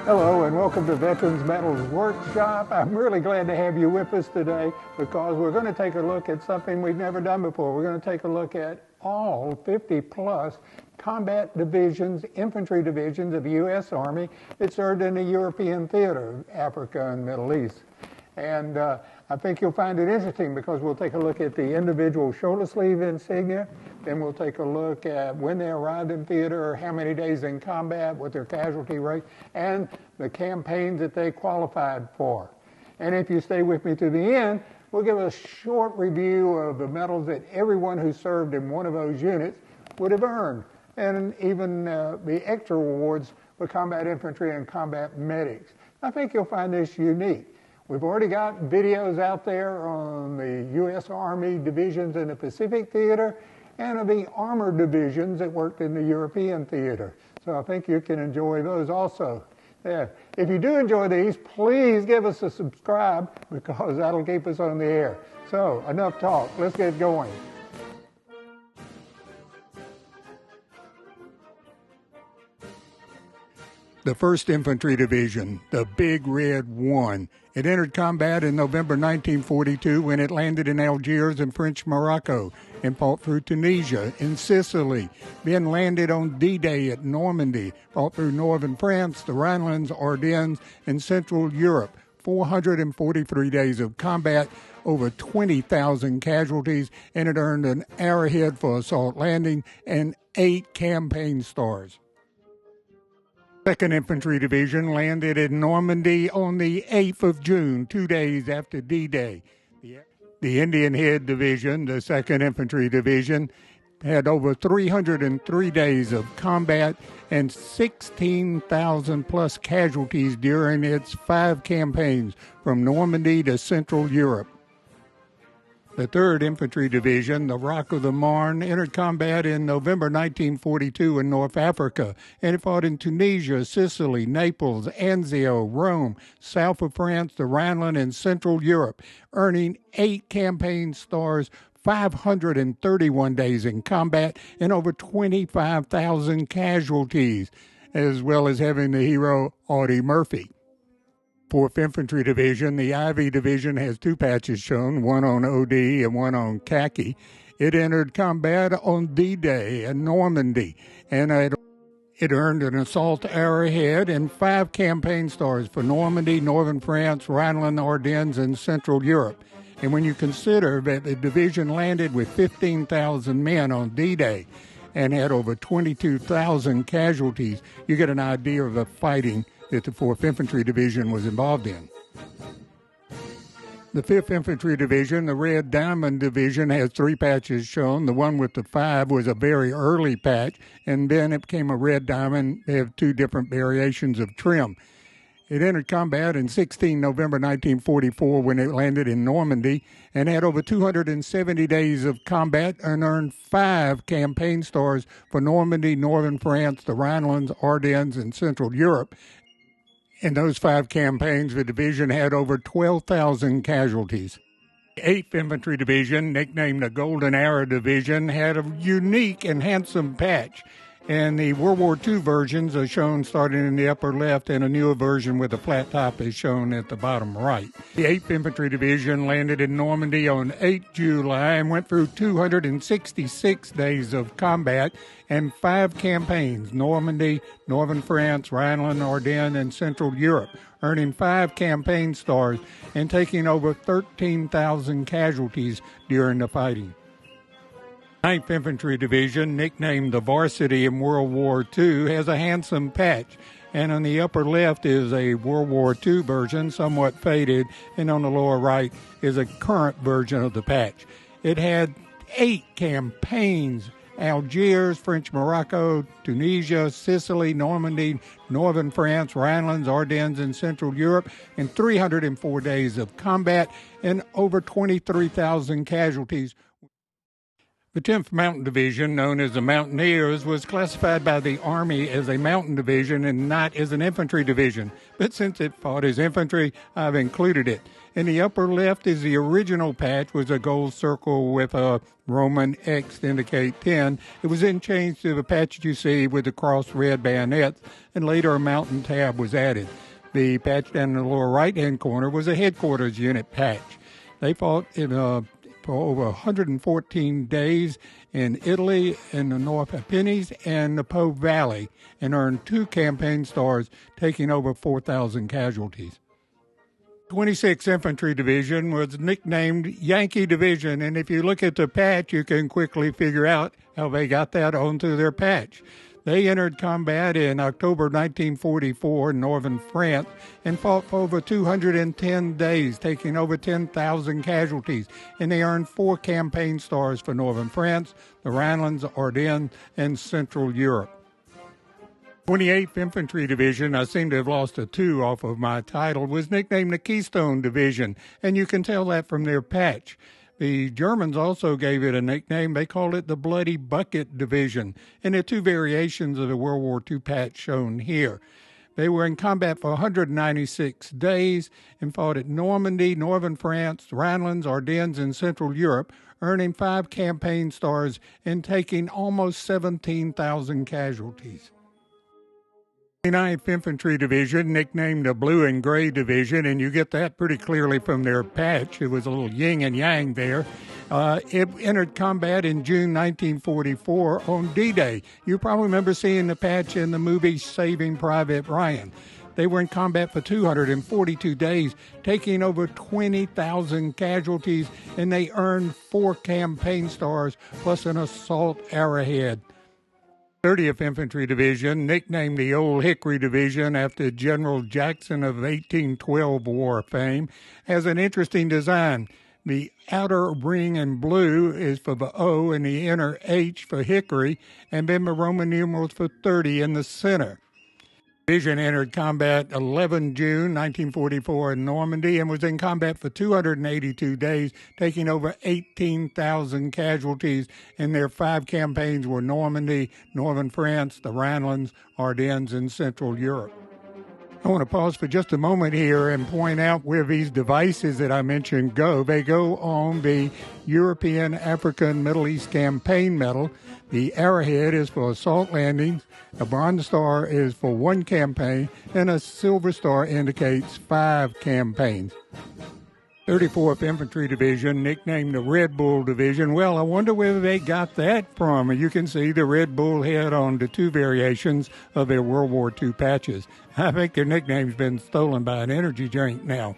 Hello and welcome to Veterans Medals Workshop. I'm really glad to have you with us today because we're going to take a look at something we've never done before. We're going to take a look at all 50 plus combat divisions, infantry divisions of the U.S. Army that served in the European theater, Africa and Middle East. And I think you'll find it interesting because we'll take a look at the individual shoulder sleeve insignia, then we'll take a look at when they arrived in theater, how many days in combat, what their casualty rate, and the campaigns that they qualified for. And if you stay with me to the end, we'll give a short review of the medals that everyone who served in one of those units would have earned, and even the extra awards for combat infantry and combat medics. I think you'll find this unique. We've already got videos out there on the U.S. Army divisions in the Pacific Theater and of the armored divisions that worked in the European theater. So I think you can enjoy those also. Yeah. If you do enjoy these, please give us a subscribe because that'll keep us on the air. So enough talk. Let's get going. The 1st Infantry Division, the Big Red One. It entered combat in November 1942 when it landed in Algiers in French Morocco and fought through Tunisia in Sicily, then landed on D-Day at Normandy, fought through northern France, the Rhinelands, Ardennes, and Central Europe. 443 days of combat, over 20,000 casualties, and it earned an Arrowhead for assault landing and 8 campaign stars. 2nd Infantry Division landed in Normandy on the 8th of June, 2 days after D-Day. The Indian Head Division, the 2nd Infantry Division, had over 303 days of combat and 16,000 plus casualties during its 5 campaigns from Normandy to Central Europe. The 3rd Infantry Division, the Rock of the Marne, entered combat in November 1942 in North Africa, and it fought in Tunisia, Sicily, Naples, Anzio, Rome, south of France, the Rhineland, and Central Europe, earning 8 campaign stars, 531 days in combat, and over 25,000 casualties, as well as having the hero Audie Murphy. 4th Infantry Division, the Ivy Division, has 2 patches shown, one on OD and one on khaki. It entered combat on D-Day in Normandy, and it earned an assault Arrowhead and 5 campaign stars for Normandy, northern France, Rhineland, Ardennes, and Central Europe. And when you consider that the division landed with 15,000 men on D-Day and had over 22,000 casualties, you get an idea of the fighting that the 4th Infantry Division was involved in. The 5th Infantry Division, the Red Diamond Division, has 3 patches shown. The one with the 5 was a very early patch, and then it became a Red Diamond. They have 2 different variations of trim. It entered combat in 16 November 1944 when it landed in Normandy and had over 270 days of combat and earned 5 campaign stars for Normandy, northern France, the Rhinelands, Ardennes, and Central Europe. In those 5 campaigns, the division had over 12,000 casualties. The 8th Infantry Division, nicknamed the Golden Arrow Division, had a unique and handsome patch. And the World War II versions are shown starting in the upper left, and a newer version with a flat top is shown at the bottom right. The 8th Infantry Division landed in Normandy on 8 July and went through 266 days of combat and 5 campaigns, Normandy, northern France, Rhineland, Ardennes, and Central Europe, earning 5 campaign stars and taking over 13,000 casualties during the fighting. 9th Infantry Division, nicknamed the Varsity in World War II, has a handsome patch. And on the upper left is a World War II version, somewhat faded, and on the lower right is a current version of the patch. It had 8 campaigns: Algiers, French Morocco, Tunisia, Sicily, Normandy, northern France, Rhinelands, Ardennes, and Central Europe, and 304 days of combat and over 23,000 casualties. The 10th Mountain Division, known as the Mountaineers, was classified by the Army as a mountain division and not as an infantry division. But since it fought as infantry, I've included it. In the upper left is the original patch, was a gold circle with a Roman X to indicate 10. It was then changed to the patch that you see with the cross red bayonets, and later a mountain tab was added. The patch down in the lower right-hand corner was a headquarters unit patch. They fought for over 114 days in Italy, in the North Apennines, and the Po Valley, and earned 2 campaign stars, taking over 4,000 casualties. 26th Infantry Division was nicknamed Yankee Division, and if you look at the patch, you can quickly figure out how they got that onto their patch. They entered combat in October 1944 in northern France and fought for over 210 days, taking over 10,000 casualties, and they earned 4 campaign stars for northern France, the Rhinelands, Ardennes, and Central Europe. 28th Infantry Division, I seem to have lost a 2 off of my title, was nicknamed the Keystone Division, and you can tell that from their patch. The Germans also gave it a nickname. They called it the Bloody Bucket Division, and there are 2 variations of the World War II patch shown here. They were in combat for 196 days and fought at Normandy, northern France, Rhinelands, Ardennes, and Central Europe, earning 5 campaign stars and taking almost 17,000 casualties. 29th Infantry Division, nicknamed the Blue and Gray Division, and you get that pretty clearly from their patch. It was a little yin and yang there. It entered combat in June 1944 on D-Day. You probably remember seeing the patch in the movie Saving Private Ryan. They were in combat for 242 days, taking over 20,000 casualties, and they earned 4 campaign stars plus an assault arrowhead. 30th Infantry Division, nicknamed the Old Hickory Division after General Jackson of 1812 war fame, has an interesting design. The outer ring in blue is for the O and the inner H for Hickory, and then the Roman numerals for 30 in the center. Division entered combat 11 June 1944 in Normandy and was in combat for 282 days, taking over 18,000 casualties, and their 5 campaigns were Normandy, northern France, the Rhinelands, Ardennes, and Central Europe. I want to pause for just a moment here and point out where these devices that I mentioned go. They go on the European, African, Middle East Campaign Medal. The arrowhead is for assault landings, a bronze star is for 1 campaign, and a silver star indicates 5 campaigns. 34th Infantry Division, nicknamed the Red Bull Division. Well, I wonder where they got that from. You can see the Red Bull head on the 2 variations of their World War II patches. I think their nickname's been stolen by an energy drink now.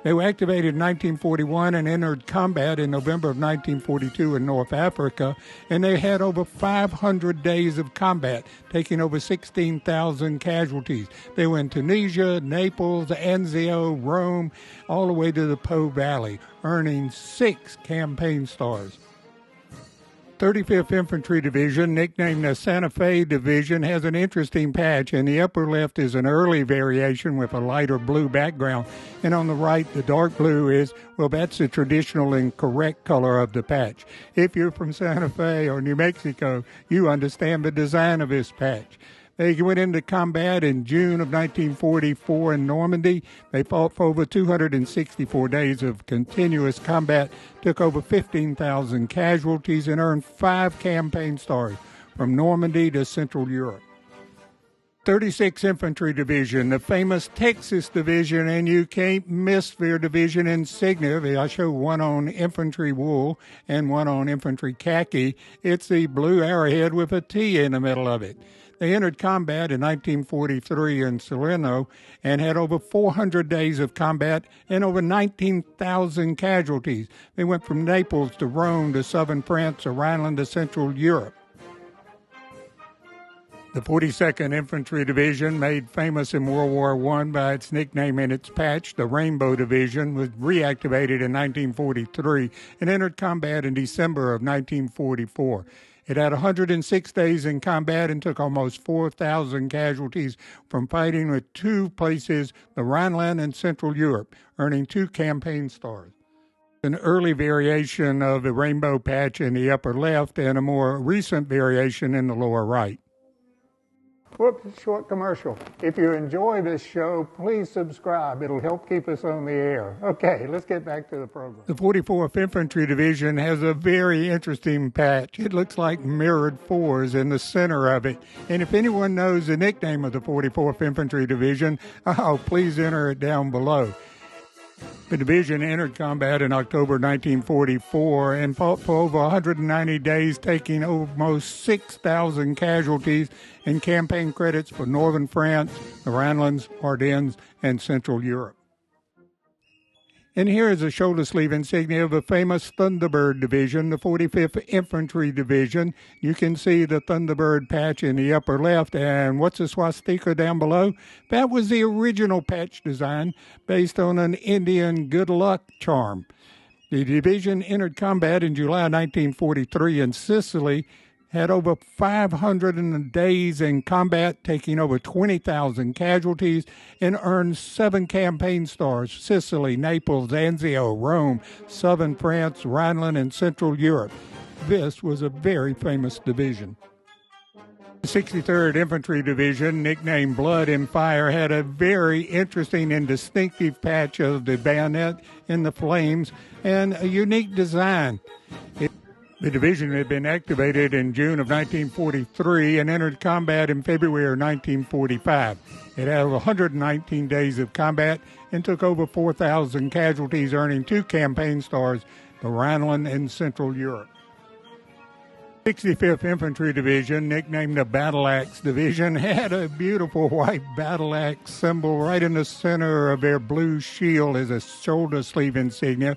They were activated in 1941 and entered combat in November of 1942 in North Africa, and they had over 500 days of combat, taking over 16,000 casualties. They were in Tunisia, Naples, Anzio, Rome, all the way to the Po Valley, earning 6 campaign stars. 35th Infantry Division, nicknamed the Santa Fe Division, has an interesting patch. In the upper left is an early variation with a lighter blue background, and on the right, the dark blue is, well, that's the traditional and correct color of the patch. If you're from Santa Fe or New Mexico, you understand the design of this patch. They went into combat in June of 1944 in Normandy. They fought for over 264 days of continuous combat, took over 15,000 casualties, and earned 5 campaign stars from Normandy to Central Europe. 36th Infantry Division, the famous Texas Division, and you can't miss their division insignia. I show one on infantry wool and one on infantry khaki. It's the blue arrowhead with a T in the middle of it. They entered combat in 1943 in Salerno and had over 400 days of combat and over 19,000 casualties. They went from Naples to Rome to southern France, to Rhineland to Central Europe. The 42nd Infantry Division, made famous in World War I by its nickname and its patch, the Rainbow Division, was reactivated in 1943 and entered combat in December of 1944. It had 106 days in combat and took almost 4,000 casualties from fighting with 2 places, the Rhineland and Central Europe, earning 2 campaign stars. An early variation of the rainbow patch in the upper left and a more recent variation in the lower right. Whoops, short commercial. If you enjoy this show, please subscribe. It'll help keep us on the air. Okay, let's get back to the program. The 44th Infantry Division has a very interesting patch. It looks like mirrored fours in the center of it. And if anyone knows the nickname of the 44th Infantry Division, please enter it down below. The division entered combat in October 1944 and fought for over 190 days, taking almost 6,000 casualties and campaign credits for northern France, the Rhinelands, Ardennes, and Central Europe. And here is a shoulder sleeve insignia of the famous Thunderbird Division, the 45th Infantry Division. You can see the Thunderbird patch in the upper left, and what's the swastika down below? That was the original patch design based on an Indian good luck charm. The division entered combat in July 1943 in Sicily, had over 500 days in combat, taking over 20,000 casualties, and earned 7 campaign stars: Sicily, Naples, Anzio, Rome, southern France, Rhineland, and Central Europe. This was a very famous division. The 63rd Infantry Division, nicknamed Blood and Fire, had a very interesting and distinctive patch of the bayonet in the flames and a unique design. The division had been activated in June of 1943 and entered combat in February of 1945. It had 119 days of combat and took over 4,000 casualties, earning 2 campaign stars for Rhineland and Central Europe. 65th Infantry Division, nicknamed the Battle Axe Division, had a beautiful white battle axe symbol right in the center of their blue shield as a shoulder sleeve insignia.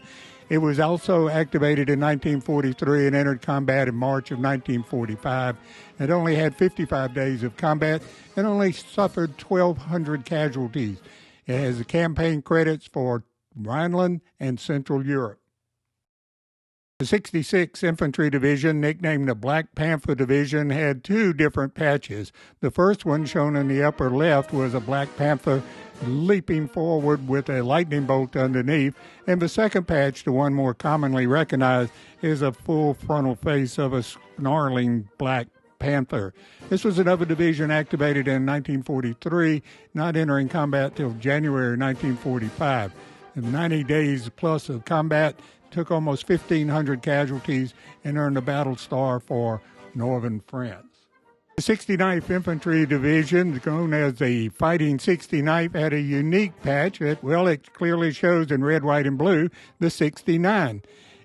It was also activated in 1943 and entered combat in March of 1945. It only had 55 days of combat and only suffered 1,200 casualties. It has the campaign credits for Rhineland and Central Europe. The 66th Infantry Division, nicknamed the Black Panther Division, had 2 different patches. The first one, shown in the upper left, was a Black Panther leaping forward with a lightning bolt underneath, and the second patch, the one more commonly recognized, is a full frontal face of a snarling Black Panther. This was another division activated in 1943, not entering combat till January 1945. In 90 days plus of combat, took almost 1,500 casualties and earned a battle star for northern France. The 69th Infantry Division, known as the Fighting 69th, had a unique patch. It clearly shows in red, white, and blue the 69.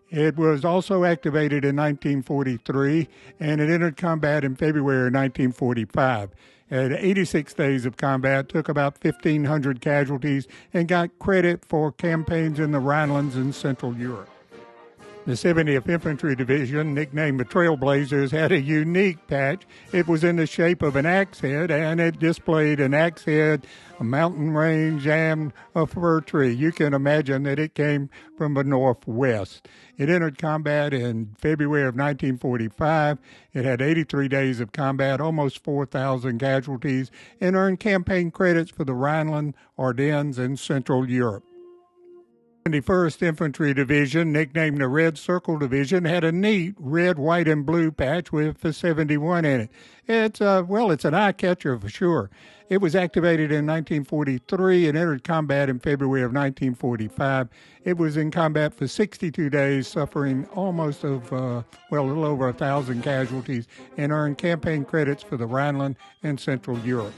It was also activated in 1943, and it entered combat in February 1945. It had 86 days of combat, took about 1,500 casualties, and got credit for campaigns in the Rhinelands and Central Europe. The 70th Infantry Division, nicknamed the Trailblazers, had a unique patch. It was in the shape of an axe head, and it displayed an axe head, a mountain range, and a fir tree. You can imagine that it came from the northwest. It entered combat in February of 1945. It had 83 days of combat, almost 4,000 casualties, and earned campaign credits for the Rhineland, Ardennes, and Central Europe. The 71st Infantry Division, nicknamed the Red Circle Division, had a neat red, white, and blue patch with the 71 in it. It's an eye-catcher for sure. It was activated in 1943 and entered combat in February of 1945. It was in combat for 62 days, suffering a little over 1,000 casualties, and earned campaign credits for the Rhineland and Central Europe.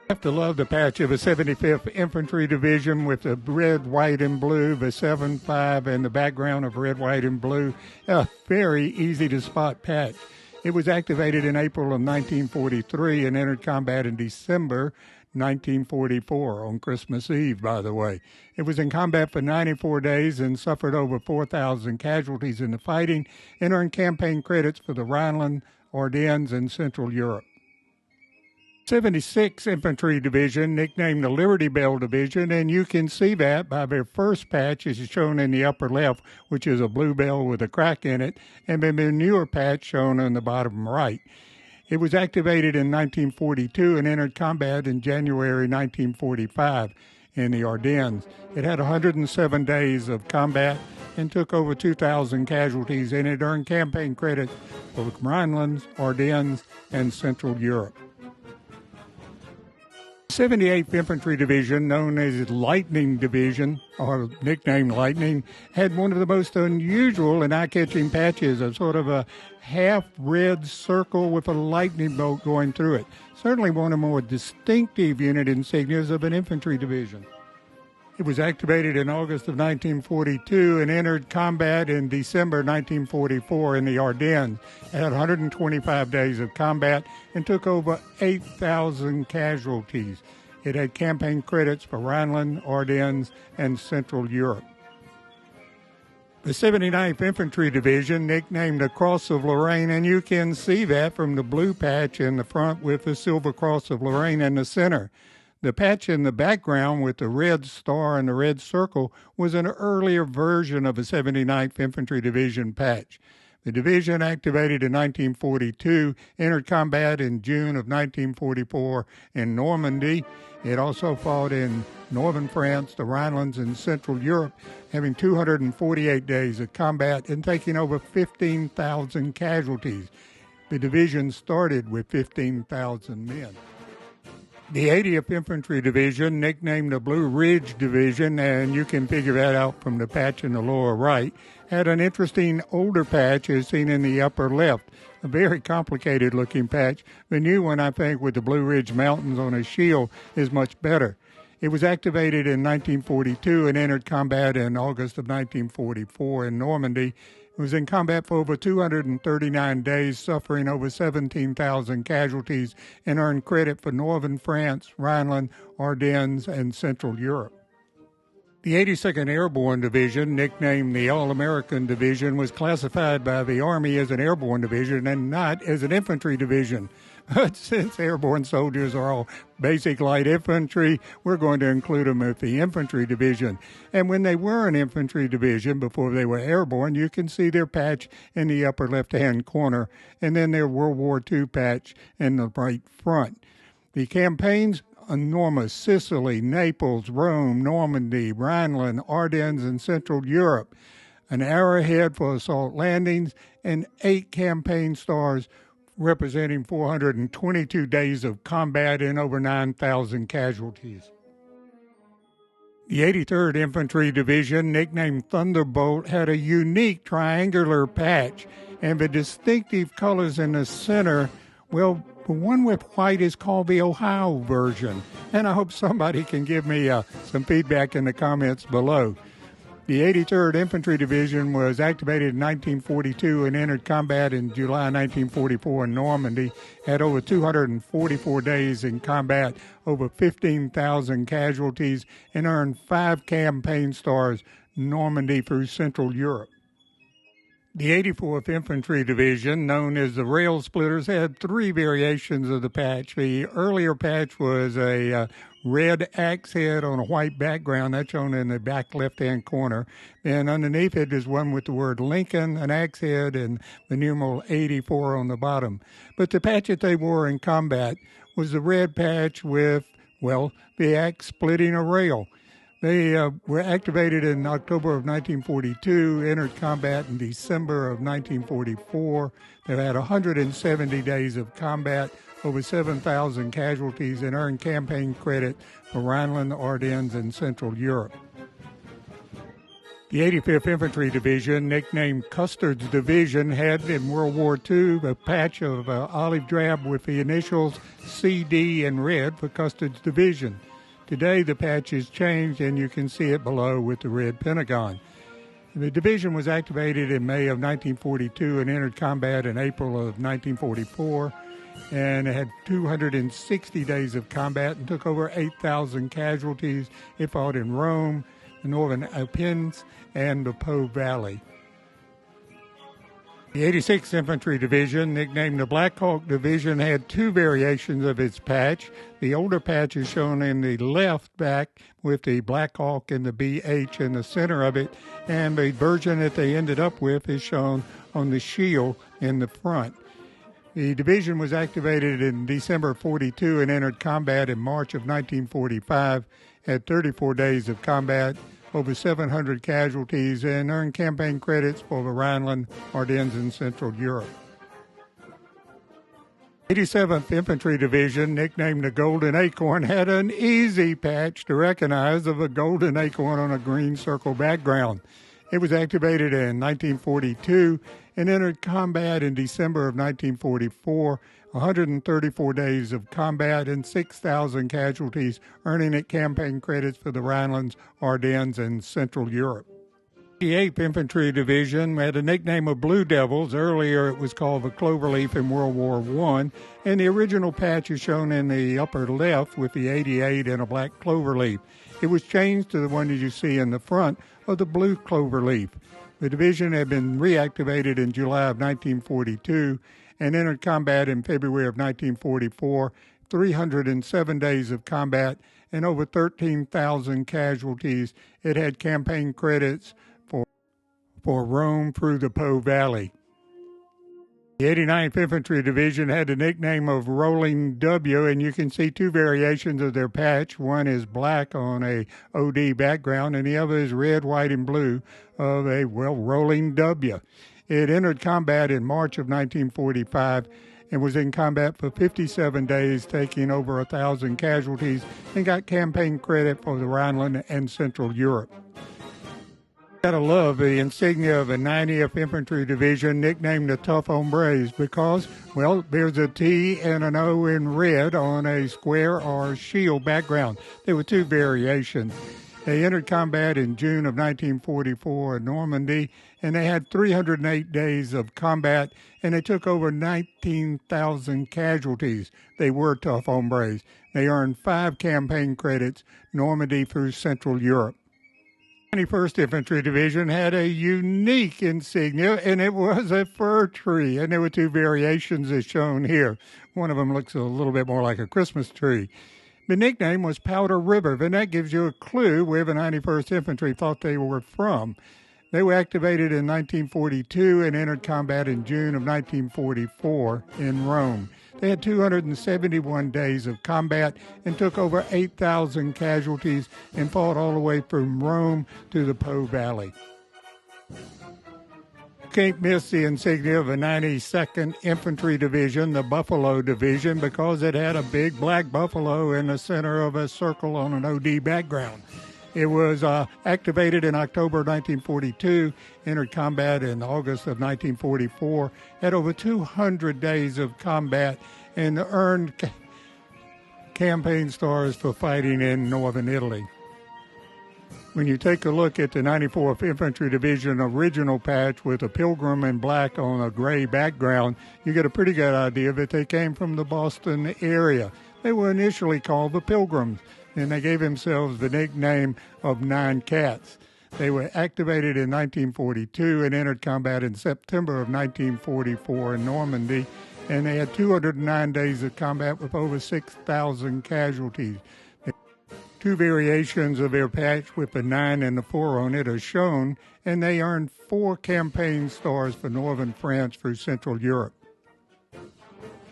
I have to love the patch of the 75th Infantry Division with the red, white, and blue, the 7.5, and the background of red, white, and blue. A very easy to spot patch. It was activated in April of 1943 and entered combat in December 1944, on Christmas Eve, by the way. It was in combat for 94 days and suffered over 4,000 casualties in the fighting and earned campaign credits for the Rhineland, Ardennes, and Central Europe. 76th Infantry Division, nicknamed the Liberty Bell Division, and you can see that by their first patch, as shown in the upper left, which is a blue bell with a crack in it, and then their newer patch shown on the bottom right. It was activated in 1942 and entered combat in January 1945 in the Ardennes. It had 107 days of combat and took over 2,000 casualties, and it earned campaign credit for the Rhinelands, Ardennes, and Central Europe. 78th Infantry Division, known as Lightning Division, or nicknamed Lightning, had one of the most unusual and eye-catching patches, a sort of a half-red circle with a lightning bolt going through it. Certainly one of the more distinctive unit insignias of an infantry division. It was activated in August of 1942 and entered combat in December 1944 in the Ardennes. It had 125 days of combat and took over 8,000 casualties. It had campaign credits for Rhineland, Ardennes, and Central Europe. The 79th Infantry Division, nicknamed the Cross of Lorraine, and you can see that from the blue patch in the front with the Silver Cross of Lorraine in the center. The patch in the background with the red star and the red circle was an earlier version of a 79th Infantry Division patch. The division, activated in 1942, entered combat in June of 1944 in Normandy. It also fought in northern France, the Rhinelands, and Central Europe, having 248 days of combat and taking over 15,000 casualties. The division started with 15,000 men. The 80th Infantry Division, nicknamed the Blue Ridge Division, and you can figure that out from the patch in the lower right, had an interesting older patch as seen in the upper left. A very complicated looking patch. The new one, I think, with the Blue Ridge Mountains on a shield is much better. It was activated in 1942 and entered combat in August of 1944 in Normandy. It was in combat for over 239 days, suffering over 17,000 casualties, and earned credit for northern France, Rhineland, Ardennes, and Central Europe. The 82nd Airborne Division, nicknamed the All-American Division, was classified by the Army as an airborne division and not as an infantry division. But since airborne soldiers are all basic light infantry, we're going to include them with the infantry division. And when they were an infantry division, before they were airborne, you can see their patch in the upper left-hand corner, and then their World War II patch in the right front. The campaigns: enormous: Sicily, Naples, Rome, Normandy, Rhineland, Ardennes, and Central Europe. An arrowhead for assault landings, and 8 campaign stars representing 422 days of combat and over 9,000 casualties. The 83rd Infantry Division, nicknamed Thunderbolt, had a unique triangular patch, and the distinctive colors in the center, well, the one with white is called the Ohio version, and I hope somebody can give me some feedback in the comments below. The 83rd Infantry Division was activated in 1942 and entered combat in July 1944 in Normandy, had over 244 days in combat, over 15,000 casualties, and earned 5 campaign stars, Normandy through Central Europe. The 84th Infantry Division, known as the Rail Splitters, had 3 variations of the patch. The earlier patch was a red axe head on a white background. That's shown in the back left-hand corner. And underneath it is one with the word Lincoln, an axe head, and the numeral 84 on the bottom. But the patch that they wore in combat was the red patch with, well, the axe splitting a rail. They were activated in October of 1942, entered combat in December of 1944. They've had 170 days of combat, over 7,000 casualties, and earned campaign credit for Rhineland, Ardennes, and Central Europe. The 85th Infantry Division, nicknamed Custard's Division, had in World War II a patch of olive drab with the initials CD in red for Custard's Division. Today, the patch has changed, and you can see it below with the red pentagon. The division was activated in May of 1942 and entered combat in April of 1944, and it had 260 days of combat and took over 8,000 casualties. It fought in Rome, the northern Alpines, and the Po Valley. The 86th Infantry Division, nicknamed the Black Hawk Division, had 2 variations of its patch. The older patch is shown in the left back with the Black Hawk and the BH in the center of it, and the version that they ended up with is shown on the shield in the front. The division was activated in December of 42 and entered combat in March of 1945, had 34 days of combat, over 700 casualties, and earned campaign credits for the Rhineland, Ardennes, and Central Europe. 87th Infantry Division, nicknamed the Golden Acorn, had an easy patch to recognize of a golden acorn on a green circle background. It was activated in 1942 and entered combat in December of 1944, 134 days of combat and 6,000 casualties, earning it campaign credits for the Rhinelands, Ardennes, and Central Europe. The 8th Infantry Division had a nickname of Blue Devils. Earlier it was called the Cloverleaf in World War I, and the original patch is shown in the upper left with the 88 and a black cloverleaf. It was changed to the one that you see in the front of the blue cloverleaf. The division had been reactivated in July of 1942 and entered combat in February of 1944, 307 days of combat and over 13,000 casualties. It had campaign credits for Rome through the Po Valley. The 89th Infantry Division had the nickname of Rolling W, and you can see two variations of their patch. One is black on a OD background, and the other is red, white, and blue of a, Rolling W. It entered combat in March of 1945 and was in combat for 57 days, taking over 1,000 casualties, and got campaign credit for the Rhineland and Central Europe. Gotta love the insignia of the 90th Infantry Division, nicknamed the Tough Hombres, because, there's a T and an O in red on a square or shield background. There were two variations. They entered combat in June of 1944 in Normandy, and they had 308 days of combat, and they took over 19,000 casualties. They were tough hombres. They earned 5 campaign credits, Normandy through Central Europe. The 91st Infantry Division had a unique insignia, and it was a fir tree, and there were two variations as shown here. One of them looks a little bit more like a Christmas tree. The nickname was Powder River, and that gives you a clue where the 91st Infantry thought they were from. They were activated in 1942 and entered combat in June of 1944 in Rome. They had 271 days of combat and took over 8,000 casualties and fought all the way from Rome to the Po Valley. Can't miss the insignia of the 92nd Infantry Division, the Buffalo Division, because it had a big black buffalo in the center of a circle on an OD background. It was activated in October 1942, entered combat in August of 1944, had over 200 days of combat, and earned campaign stars for fighting in northern Italy. When you take a look at the 94th Infantry Division original patch with a pilgrim in black on a gray background, you get a pretty good idea that they came from the Boston area. They were initially called the Pilgrims, and they gave themselves the nickname of Nine Cats. They were activated in 1942 and entered combat in September of 1944 in Normandy, and they had 209 days of combat with over 6,000 casualties. Two variations of their patch with the 9 and the 4 on it are shown, and they earned 4 campaign stars for northern France through Central Europe.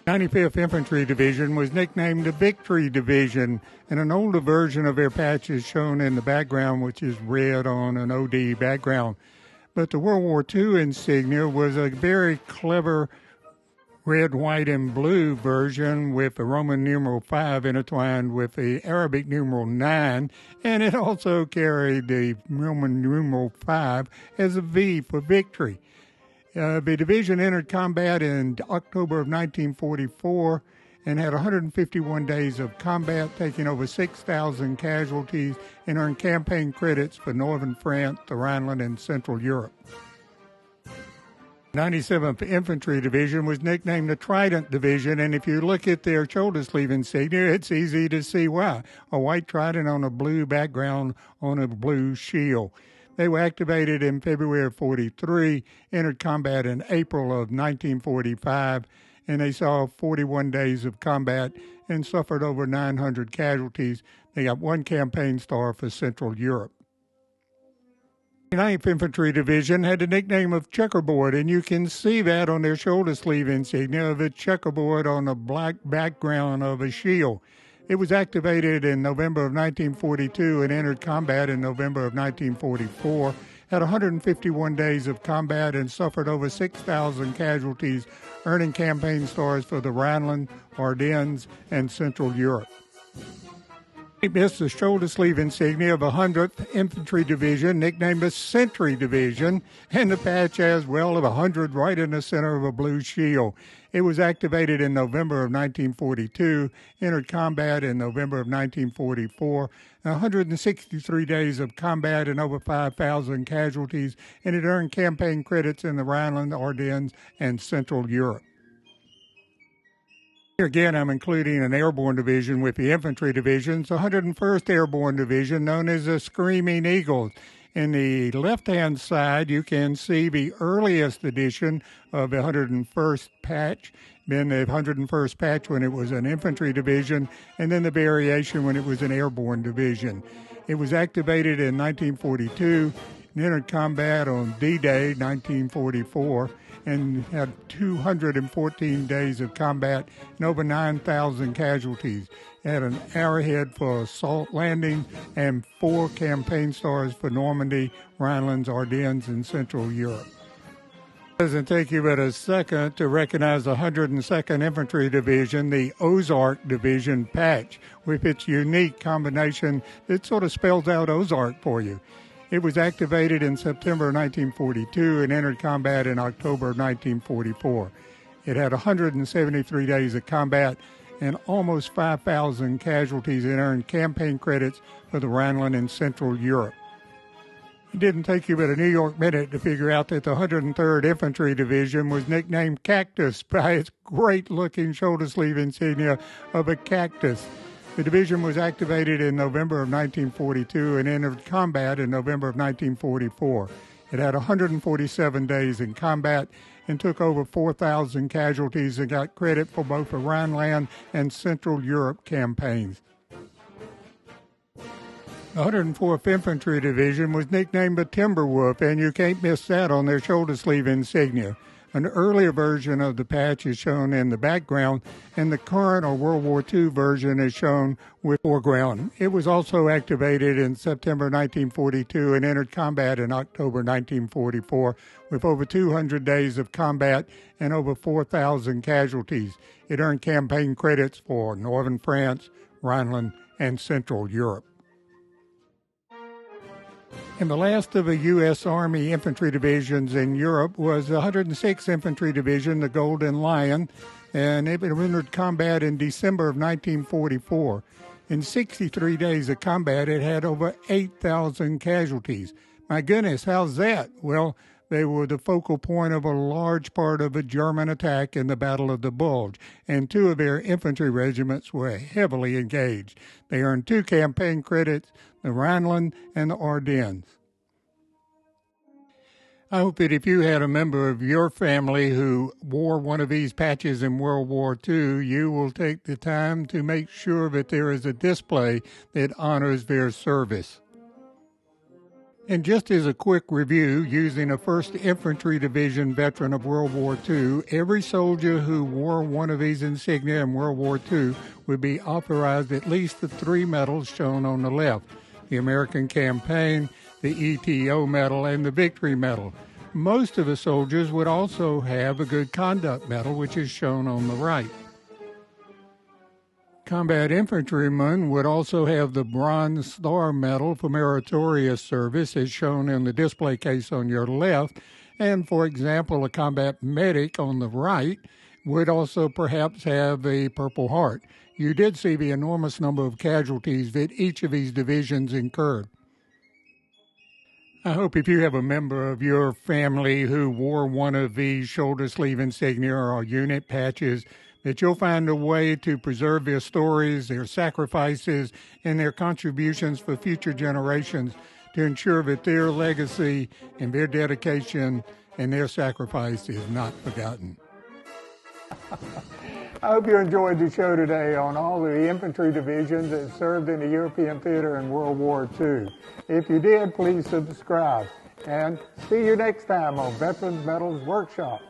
95th Infantry Division was nicknamed the Victory Division, and an older version of their patch is shown in the background, which is red on an OD background. But the World War II insignia was a very clever red, white, and blue version with the Roman numeral 5 intertwined with the Arabic numeral 9, and it also carried the Roman numeral 5 as a V for victory. The division entered combat in October of 1944 and had 151 days of combat, taking over 6,000 casualties, and earned campaign credits for northern France, the Rhineland, and Central Europe. 97th Infantry Division was nicknamed the Trident Division, and if you look at their shoulder sleeve insignia, it's easy to see why. A white trident on a blue background on a blue shield. They were activated in February of 43, entered combat in April of 1945, and they saw 41 days of combat and suffered over 900 casualties. They got 1 campaign star for Central Europe. The 9th Infantry Division had the nickname of Checkerboard, and you can see that on their shoulder sleeve insignia of a checkerboard on a black background of a shield. It was activated in November of 1942 and entered combat in November of 1944, had 151 days of combat and suffered over 6,000 casualties, earning campaign stars for the Rhineland, Ardennes, and Central Europe. It missed the shoulder sleeve insignia of 100th Infantry Division, nicknamed the Sentry Division, and the patch has well of 100 right in the center of a blue shield. It was activated in November of 1942, entered combat in November of 1944, 163 days of combat and over 5,000 casualties, and it earned campaign credits in the Rhineland, Ardennes, and Central Europe. Here again, I'm including an airborne division with the infantry divisions, the 101st Airborne Division, known as the Screaming Eagles. In the left-hand side, you can see the earliest edition of the 101st patch, then the 101st patch when it was an infantry division, and then the variation when it was an airborne division. It was activated in 1942 and entered combat on D-Day, 1944. And had 214 days of combat and over 9,000 casualties. It had an arrowhead for assault landing and 4 campaign stars for Normandy, Rhinelands, Ardennes, and Central Europe. It doesn't take you but a second to recognize the 102nd Infantry Division, the Ozark Division patch, with its unique combination that sort of spells out Ozark for you. It was activated in September 1942 and entered combat in October 1944. It had 173 days of combat and almost 5,000 casualties and earned campaign credits for the Rhineland and Central Europe. It didn't take you but a New York minute to figure out that the 103rd Infantry Division was nicknamed Cactus by its great-looking shoulder sleeve insignia of a cactus. The division was activated in November of 1942 and entered combat in November of 1944. It had 147 days in combat and took over 4,000 casualties and got credit for both the Rhineland and Central Europe campaigns. The 104th Infantry Division was nicknamed the Timberwolf, and you can't miss that on their shoulder sleeve insignia. An earlier version of the patch is shown in the background, and the current or World War II version is shown with foreground. It was also activated in September 1942 and entered combat in October 1944 with over 200 days of combat and over 4,000 casualties. It earned campaign credits for Northern France, Rhineland, and Central Europe. And the last of the U.S. Army infantry divisions in Europe was the 106th Infantry Division, the Golden Lion, and it entered combat in December of 1944. In 63 days of combat, it had over 8,000 casualties. My goodness, how's that? Well, they were the focal point of a large part of a German attack in the Battle of the Bulge, and 2 of their infantry regiments were heavily engaged. They earned 2 campaign credits, the Rhineland and the Ardennes. I hope that if you had a member of your family who wore one of these patches in World War II, you will take the time to make sure that there is a display that honors their service. And just as a quick review, using a 1st Infantry Division veteran of World War II, every soldier who wore one of these insignia in World War II would be authorized at least the 3 medals shown on the left: the American Campaign, the ETO Medal, and the Victory Medal. Most of the soldiers would also have a Good Conduct Medal, which is shown on the right. Combat infantrymen would also have the Bronze Star Medal for meritorious service, as shown in the display case on your left, and, for example, a combat medic on the right would also perhaps have a Purple Heart. You did see the enormous number of casualties that each of these divisions incurred. I hope if you have a member of your family who wore one of these shoulder sleeve insignia or unit patches, that you'll find a way to preserve their stories, their sacrifices, and their contributions for future generations to ensure that their legacy and their dedication and their sacrifice is not forgotten. I hope you enjoyed the show today on all of the infantry divisions that served in the European theater in World War II. If you did, please subscribe. And see you next time on Veterans Medals Workshop.